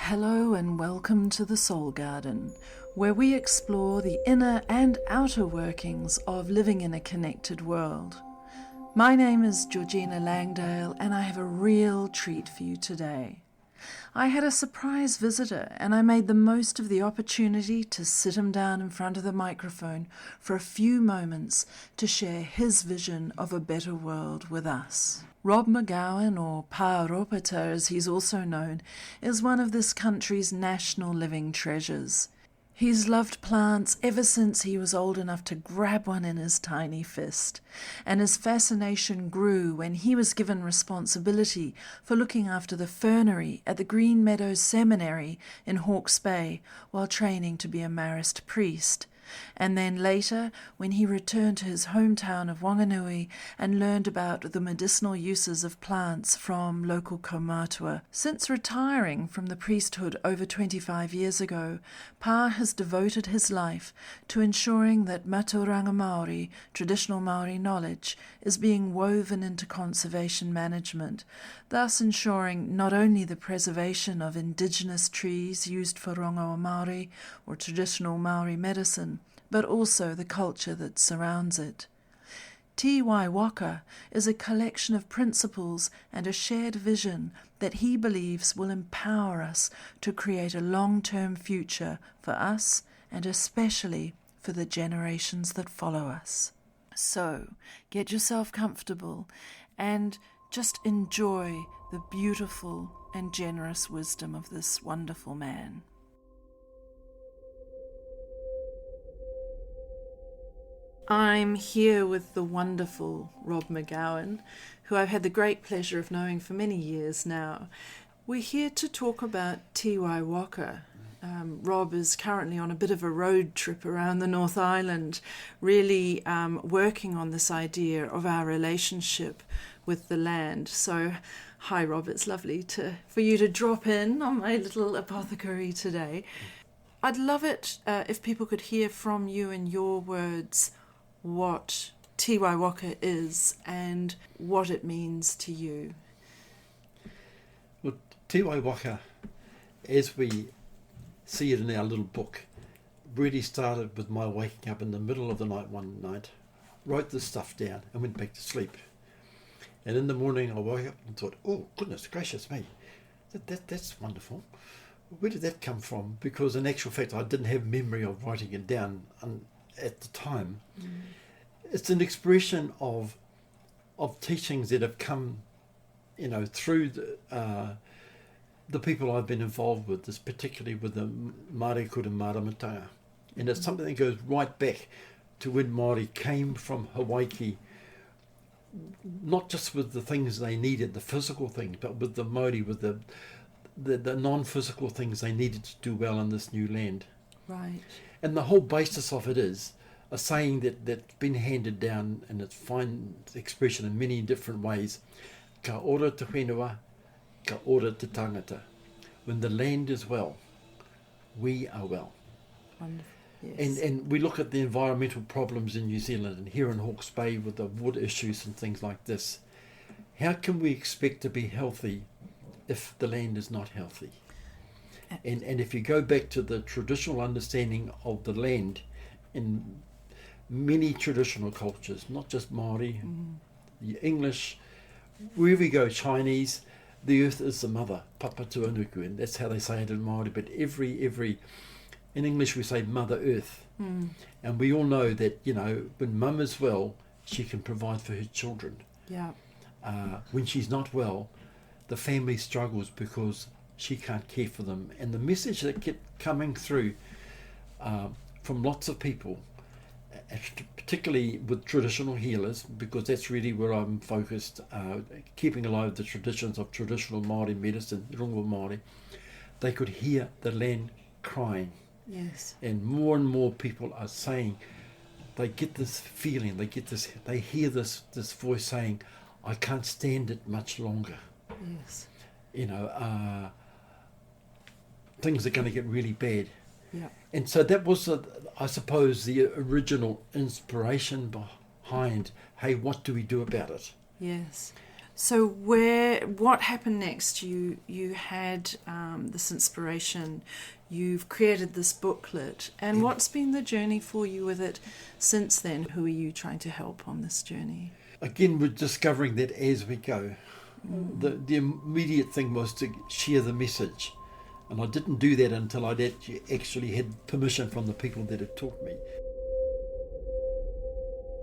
Hello and welcome to the Soul Garden, where we explore the inner and outer workings of living in a connected world. My name is Georgina Langdale and I have a real treat for you today. I had a surprise visitor and I made the most of the opportunity to sit him down in front of the microphone for a few moments to share his vision of a better world with us. Rob McGowan, or Pa Ropata as he's also known, is one of this country's national living treasures. He's loved plants ever since he was old enough to grab one in his tiny fist, and his fascination grew when he was given responsibility for looking after the fernery at the Greenmeadows seminary in Hawke's Bay while training to be a Marist priest. And then later, when he returned to his hometown of Whanganui and learned about the medicinal uses of plants from local kaumatua. Since retiring from the priesthood over 25 years ago, Pa has devoted his life to ensuring that matauranga Maori, traditional Maori knowledge, is being woven into conservation management, thus ensuring not only the preservation of indigenous trees used for rongoa Maori or traditional Maori medicine, but also the culture that surrounds it. Te Waka is a collection of principles and a shared vision that he believes will empower us to create a long-term future for us and especially for the generations that follow us. So, get yourself comfortable and just enjoy the beautiful and generous wisdom of this wonderful man. I'm here with the wonderful Rob McGowan, who I've had the great pleasure of knowing for many years now. We're here to talk about Te Waka. Rob is currently on a bit of a road trip around the North Island, really working on this idea of our relationship with the land. So, hi Rob, it's lovely for you to drop in on my little apothecary today. I'd love it if people could hear from you in your words what Te Waka is and what it means to you. Well, Te Waka, as we see it in our little book, really started with my waking up in the middle of the night one night, wrote this stuff down and went back to sleep. And in the morning I woke up and thought, oh goodness gracious me, that's wonderful. Where did that come from? Because in actual fact I didn't have memory of writing it down at the time. It's an expression of teachings that have come, through the people I've been involved with, this particularly with the Māori kura matauranga. And it's something that goes right back to when Māori came from Hawaii, not just with the things they needed, the physical things, but with the Māori, with the non-physical things they needed to do well in this new land. Right. And the whole basis of it is a saying that's been handed down, and it finds expression in many different ways. Ka ora te whenua, ka ora te tangata. When the land is well, we are well. Wonderful. Yes. And we look at the environmental problems in New Zealand and here in Hawke's Bay with the wood issues and things like this. How can we expect to be healthy if the land is not healthy? And if you go back to the traditional understanding of the land in many traditional cultures, not just Maori, the English, wherever we go, Chinese, the earth is the mother, papa tuanuku, and that's how they say it in Maori, but every in English we say Mother Earth. And we all know that, when mum is well, she can provide for her children. Yeah. When she's not well, the family struggles because she can't care for them. And the message that kept coming through from lots of people, particularly with traditional healers, because that's really where I'm focused, keeping alive the traditions of traditional Māori medicine, rongoa Māori, they could hear the land crying. Yes. And more people are saying, they get this feeling, they hear this voice saying, I can't stand it much longer. Yes. Things are going to get really bad. Yeah. And so that was, I suppose, the original inspiration behind, hey, what do we do about it? Yes. So what happened next? You had this inspiration, you've created this booklet, and what's been the journey for you with it since then? Who are you trying to help on this journey? Again, we're discovering that as we go. The immediate thing was to share the message, and I didn't do that until I'd actually had permission from the people that had taught me.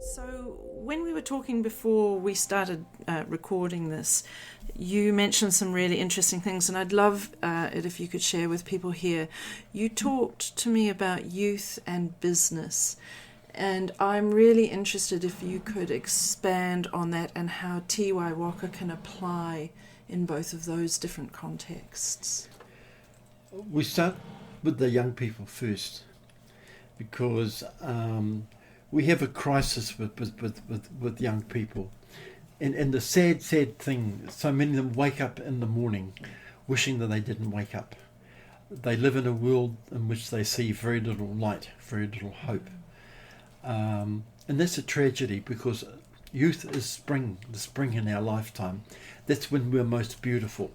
So when we were talking before we started recording this, you mentioned some really interesting things, and I'd love it if you could share with people here. You talked to me about youth and business, and I'm really interested if you could expand on that and how Tiwai Waka can apply in both of those different contexts. We start with the young people first, because we have a crisis with young people. And the sad thing, so many of them wake up in the morning wishing that they didn't wake up. They live in a world in which they see very little light, very little hope. And that's a tragedy, because youth is spring, the spring in our lifetime. That's when we're most beautiful.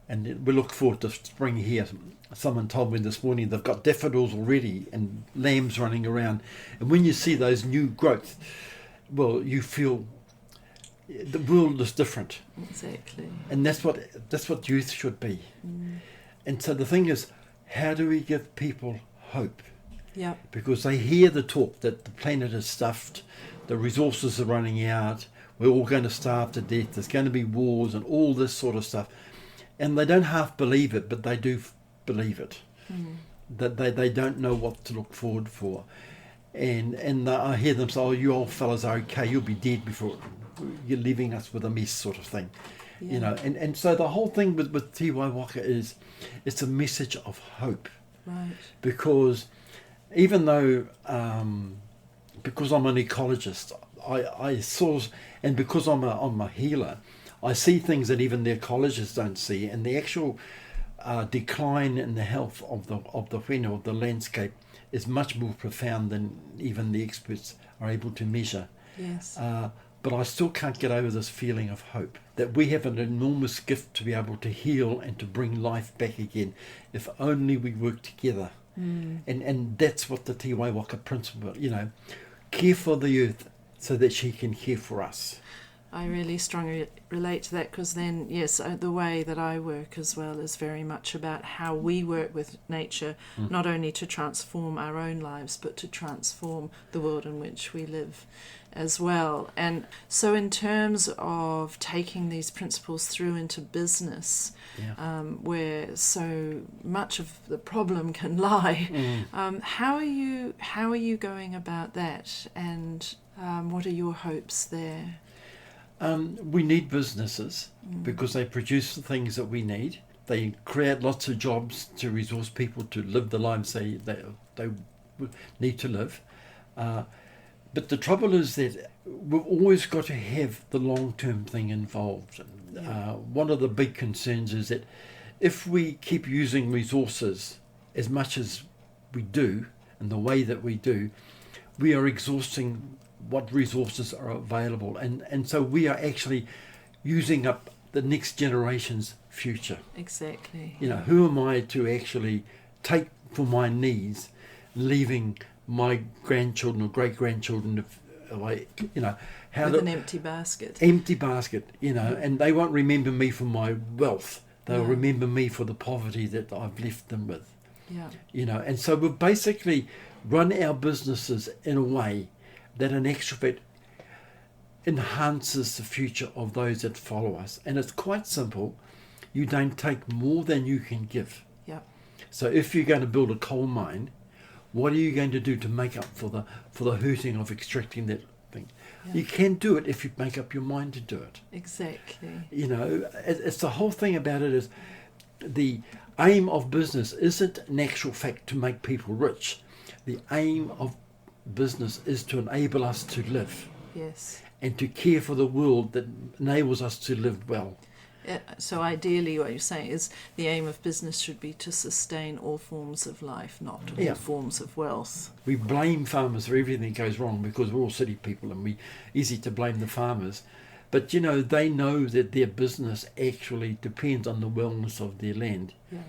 And we look forward to spring here. Someone told me this morning they've got daffodils already and lambs running around. And when you see those new growth, well, you feel the world is different. Exactly. And that's what youth should be. And so the thing is, how do we give people hope? Yeah. Because they hear the talk that the planet is stuffed, the resources are running out, we're all going to starve to death, there's going to be wars and all this sort of stuff. And they don't half believe it, but they do believe it. That they don't know what to look forward for. And I hear them say, oh, you old fellas are okay, you'll be dead before you're leaving us with a mess, sort of thing. Yeah. You know, and so the whole thing with Tiwai Waka is it's a message of hope. Right. Because even though, because I'm an ecologist, I saw, and because I'm a healer, I see things that even the ecologists don't see, and the actual decline in the health of the whenua, of the landscape, is much more profound than even the experts are able to measure. Yes. But I still can't get over this feeling of hope, that we have an enormous gift to be able to heal and to bring life back again, if only we work together. And that's what the Tiwai Waka principle, care for the earth so that she can care for us. I really strongly relate to that, because then, yes, the way that I work as well is very much about how we work with nature, not only to transform our own lives, but to transform the world in which we live as well. And so in terms of taking these principles through into business, where so much of the problem can lie, how are you going about that, and what are your hopes there? We need businesses because they produce the things that we need. They create lots of jobs to resource people to live the lives they need to live. But the trouble is that we've always got to have the long-term thing involved. One of the big concerns is that if we keep using resources as much as we do, and the way that we do, we are exhausting what resources are available, and so we are actually using up the next generation's future. Exactly. Who am I to actually take for my needs, leaving my grandchildren or great-grandchildren away, with an empty basket. And they won't remember me for my wealth. They'll remember me for the poverty that I've left them with. And so we've basically run our businesses in a way that in actual fact enhances the future of those that follow us. And it's quite simple. You don't take more than you can give. So if you're going to build a coal mine, what are you going to do to make up for the hurting of extracting that thing? You can do it if you make up your mind to do it. Exactly. It's the whole thing about it is the aim of business isn't in actual fact to make people rich. The aim of business is to enable us to live. Yes. And to care for the world that enables us to live well. So ideally what you're saying is the aim of business should be to sustain all forms of life, not all forms of wealth. We blame farmers for everything that goes wrong because we're all city people and we easy to blame the farmers. But, they know that their business actually depends on the wellness of their land. Yeah.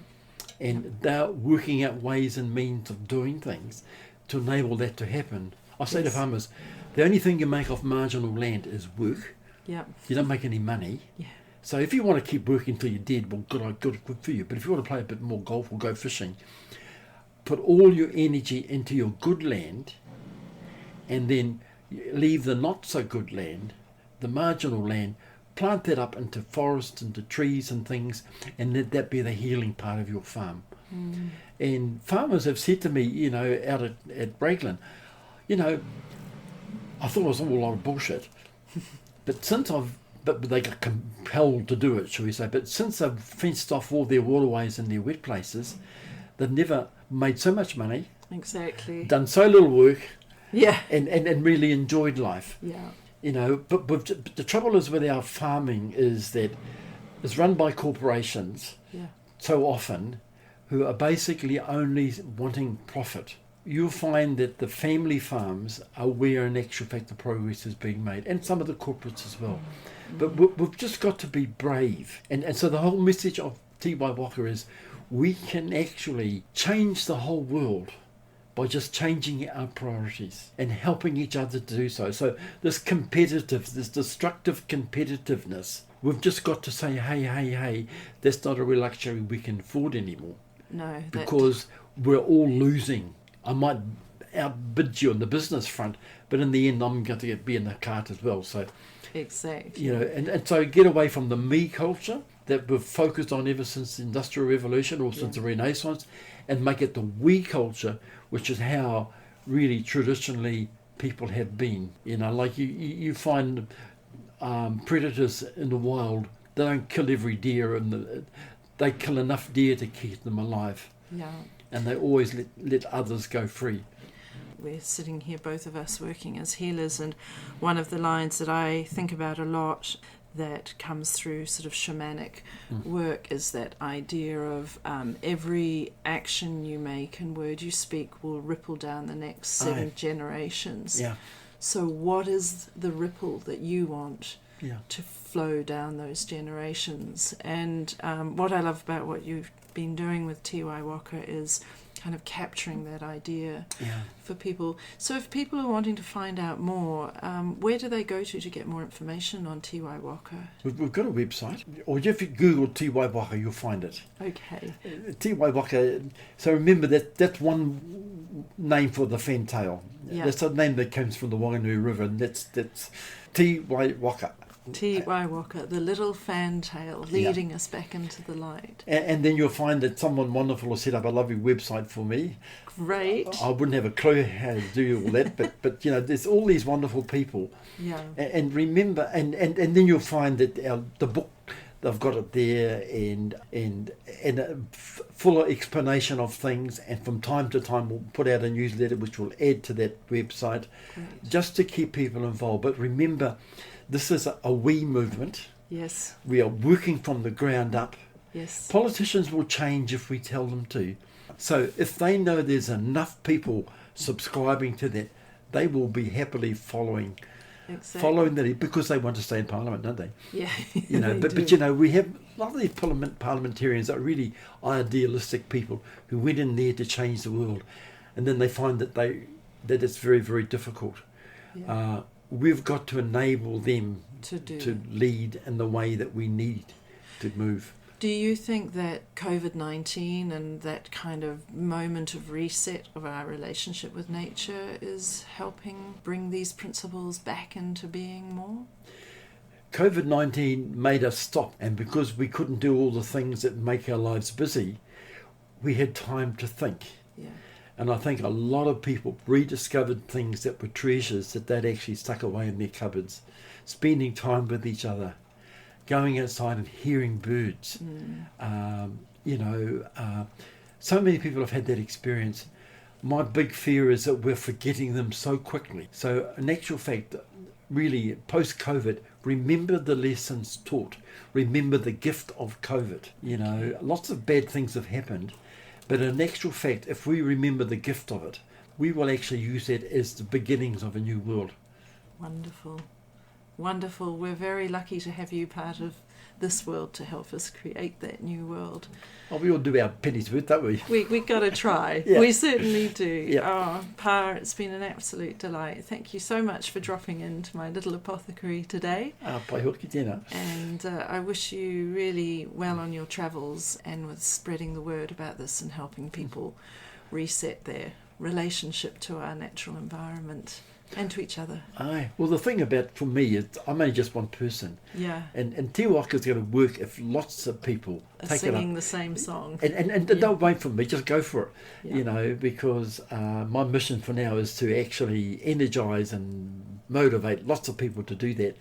And they're working out ways and means of doing things to enable that to happen. I say to farmers, the only thing you make off marginal land is work. Yeah. You don't make any money. Yeah. So if you want to keep working till you're dead, well, good for you. But if you want to play a bit more golf or go fishing, put all your energy into your good land, and then leave the not so good land, the marginal land, plant that up into forests, into trees and things, and let that be the healing part of your farm. Mm. And farmers have said to me, out at Breakland, I thought it was all a lot of bullshit. But they got compelled to do it, shall we say. But since they've fenced off all their waterways and their wet places, they've never made so much money. Exactly. Done so little work. Yeah. And really enjoyed life. Yeah. But the trouble is with our farming is that it's run by corporations so often who are basically only wanting profit. You'll find that the family farms are where in actual fact the progress is being made, and some of the corporates as well. But we've just got to be brave. And so the whole message of Te Waiwaka is we can actually change the whole world by just changing our priorities and helping each other to do so. So this destructive competitiveness, we've just got to say, hey, that's not a real luxury we can afford anymore. No. Because we're all losing. I might outbid you on the business front, but in the end, I'm going to be in the cart as well. So, exactly. And so get away from the me culture that we've focused on ever since the Industrial Revolution or since the Renaissance, and make it the we culture, which is how really traditionally people have been. Like you find predators in the wild, they don't kill every deer, and they kill enough deer to keep them alive. Yeah. And they always let others go free. We're sitting here, both of us, working as healers, and one of the lines that I think about a lot that comes through sort of shamanic work is that idea of every action you make and word you speak will ripple down the next 7 generations. Yeah. So what is the ripple that you want to flow down those generations? And what I love about what you've been doing with Te Waiwaka is kind of capturing that idea for people. So if people are wanting to find out more, where do they go to get more information on Te Waiwaka? We've got a website, or if you Google Te Waiwaka, you'll find it. Okay. Te Waiwaka, so remember that's one name for the fantail. Yeah. That's a name that comes from the Whanganui River, and that's Te Waiwaka. Te Waiwaka, the little fantail leading us back into the light. And then you'll find that someone wonderful will set up a lovely website for me. Great. I wouldn't have a clue how to do all that, but there's all these wonderful people. Yeah. And remember, and then you'll find that the book, they've got it there, and a fuller explanation of things. And from time to time, we'll put out a newsletter which will add to that website, just to keep people involved. But remember, this is a we movement. Yes. We are working from the ground up. Yes. Politicians will change if we tell them to. So if they know there's enough people subscribing to that, they will be happily following that, because they want to stay in Parliament, don't they? Yeah. But we have a lot of these parliamentarians that are really idealistic people who went in there to change the world, and then they find that it's very, very difficult. Yeah. We've got to enable them to lead in the way that we need to move. Do you think that COVID-19 and that kind of moment of reset of our relationship with nature is helping bring these principles back into being more? COVID-19 made us stop, and because we couldn't do all the things that make our lives busy, we had time to think. Yeah. And I think a lot of people rediscovered things that were treasures that they'd actually stuck away in their cupboards. Spending time with each other, going outside and hearing birds. So many people have had that experience. My big fear is that we're forgetting them so quickly. So in actual fact, really, post-COVID, remember the lessons taught. Remember the gift of COVID. Lots of bad things have happened. But in actual fact, if we remember the gift of it, we will actually use that as the beginnings of a new world. Wonderful. Wonderful. We're very lucky to have you part of this world to help us create that new world. Oh, we all do our pennies worth, don't we? We got to try. Yeah. We certainly do. Yeah. Oh, Pa, it's been an absolute delight. Thank you so much for dropping into my little apothecary today. Pa Ropata, tēnā. And I wish you really well on your travels and with spreading the word about this and helping people reset their relationship to our natural environment and to each other. Aye. Well, the thing about, for me, is I'm only just one person. Yeah. And Te Waka's going to work if lots of people take Singing it up. the same song. And don't wait for me, just go for it, Yeah. you know, because my mission for now is to actually energise and motivate lots of people to do that.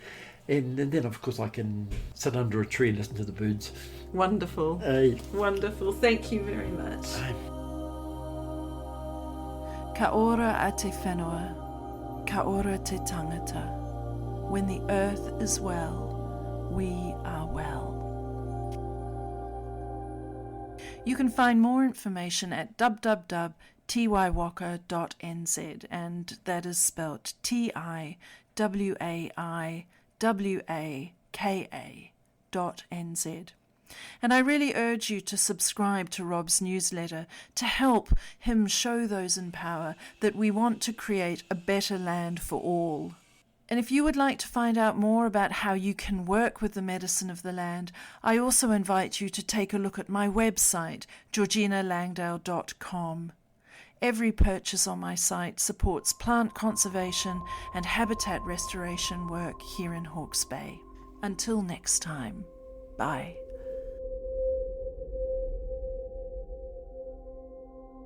And then, of course, I can sit under a tree and listen to the birds. Wonderful. Wonderful. Thank you very much. Aye. Ka ora a te whenua, ka ora te tangata. When the earth is well, we are well. You can find more information at www.tywaka.nz, and that is spelled TIWAIWAKA.nz. And I really urge you to subscribe to Rob's newsletter to help him show those in power that we want to create a better land for all. And if you would like to find out more about how you can work with the medicine of the land, I also invite you to take a look at my website, georginalangdale.com. Every purchase on my site supports plant conservation and habitat restoration work here in Hawke's Bay. Until next time, bye.